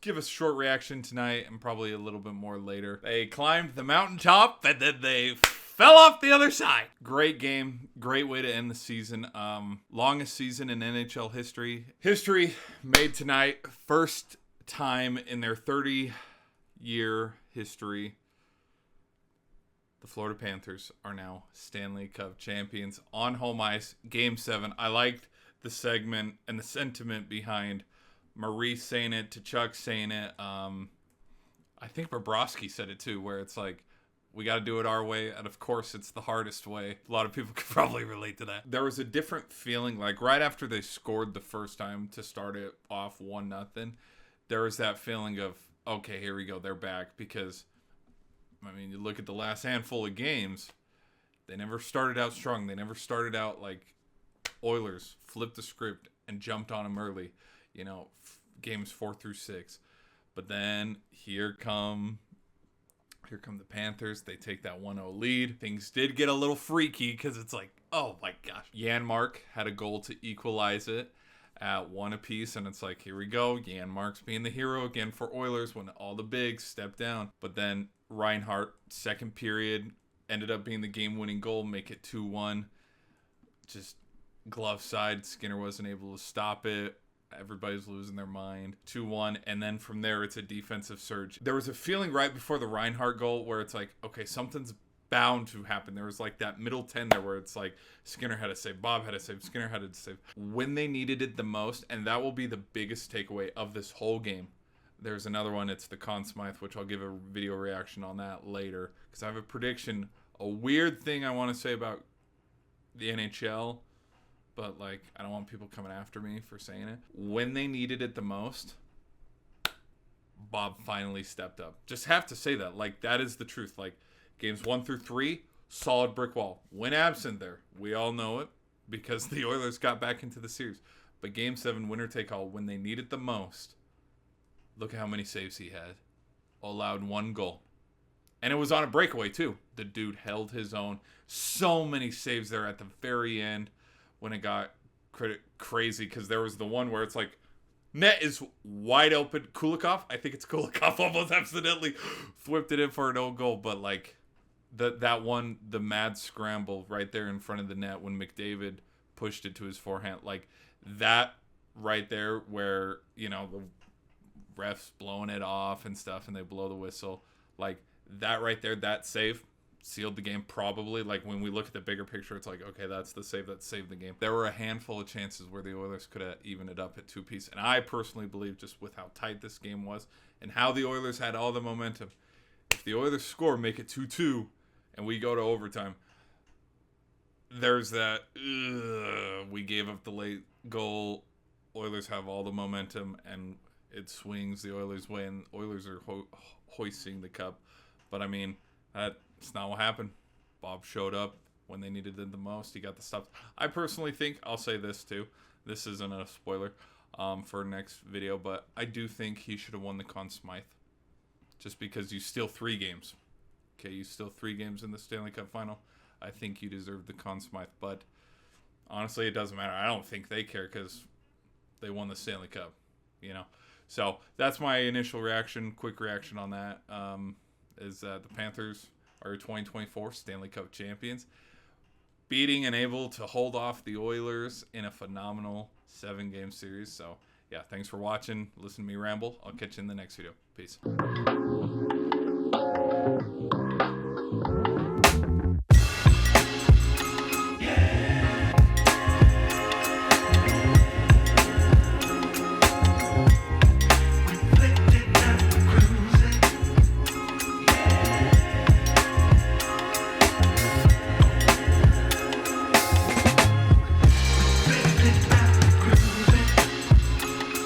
give a short reaction tonight and probably a little bit more later. They climbed the mountaintop and then they fell off the other side. Great game. Great way to end the season. Longest season in NHL history. History made tonight. First time in their 30-year history, the Florida Panthers are now Stanley Cup champions on home ice. Game 7. I liked the segment and the sentiment behind Maurice saying it to Chuck saying it. I think Bobrovsky said it too, where it's like, we got to do it our way, and of course it's the hardest way. A lot of people could probably relate to that. There was a different feeling, like right after they scored the first time to start it off 1-0, there was that feeling of, okay, here we go, they're back. Because, I mean, you look at the last handful of games, they never started out strong. They never started out like Oilers flipped the script and jumped on them early, you know, games 4 through 6. But then here come the Panthers. They take that 1-0 lead. Things did get a little freaky because it's like, oh my gosh. Janmark had a goal to equalize it at 1 apiece, and it's like, here we go. Janmark's being the hero again for Oilers when all the bigs step down. But then Reinhart, second period, ended up being the game-winning goal, make it 2-1. Just glove side. Skinner wasn't able to stop it. Everybody's losing their mind. 2-1, and then from there, it's a defensive surge. There was a feeling right before the Reinhart goal where it's like, okay, something's bound to happen. There was like that middle 10 there where it's like Skinner had to save, Bob had to save, Skinner had to save. When they needed it the most, and that will be the biggest takeaway of this whole game. There's another one, it's the Conn Smythe, which I'll give a video reaction on that later, because I have a prediction, a weird thing I want to say about the NHL, but, like, I don't want people coming after me for saying it. When they needed it the most, Bob finally stepped up. Just have to say that. Like, that is the truth. Like, games 1 through 3, solid brick wall. When absent there, we all know it because the Oilers got back into the series. But Game 7, winner take all, when they need it the most, look at how many saves he had. Allowed 1 goal. And it was on a breakaway, too. The dude held his own. So many saves there at the very end. When it got crazy, because there was the one where it's like, net is wide open. Kulikov, I think it's Kulikov, almost accidentally whipped it in for an own goal. But like that one, the mad scramble right there in front of the net when McDavid pushed it to his forehand, like that right there where, you know, the refs blowing it off and stuff and they blow the whistle, like that right there, that save sealed the game probably. Like when we look at the bigger picture, it's like, okay, that's the save that saved the game. There were a handful of chances where the Oilers could have evened it up at 2-piece, and I personally believe, just with how tight this game was and how the Oilers had all the momentum, if the Oilers score, make it 2-2 and we go to overtime, there's that we gave up the late goal, Oilers have all the momentum and it swings the Oilers' way and Oilers are hoisting the cup. But I mean, that's not what happened. Bob showed up when they needed it the most. He got the stops. I personally think, I'll say this too, this isn't a spoiler for next video, but I do think he should have won the Conn Smythe. Just because you steal 3 games. Okay, you steal 3 games in the Stanley Cup final. I think you deserve the Conn Smythe. But honestly, it doesn't matter. I don't think they care because they won the Stanley Cup, you know. So that's my initial reaction, quick reaction on that, is that the Panthers are 2024 Stanley Cup champions, beating and able to hold off the Oilers in a phenomenal 7-game series. So, yeah, thanks for watching. Listen to me ramble. I'll catch you in the next video. Peace.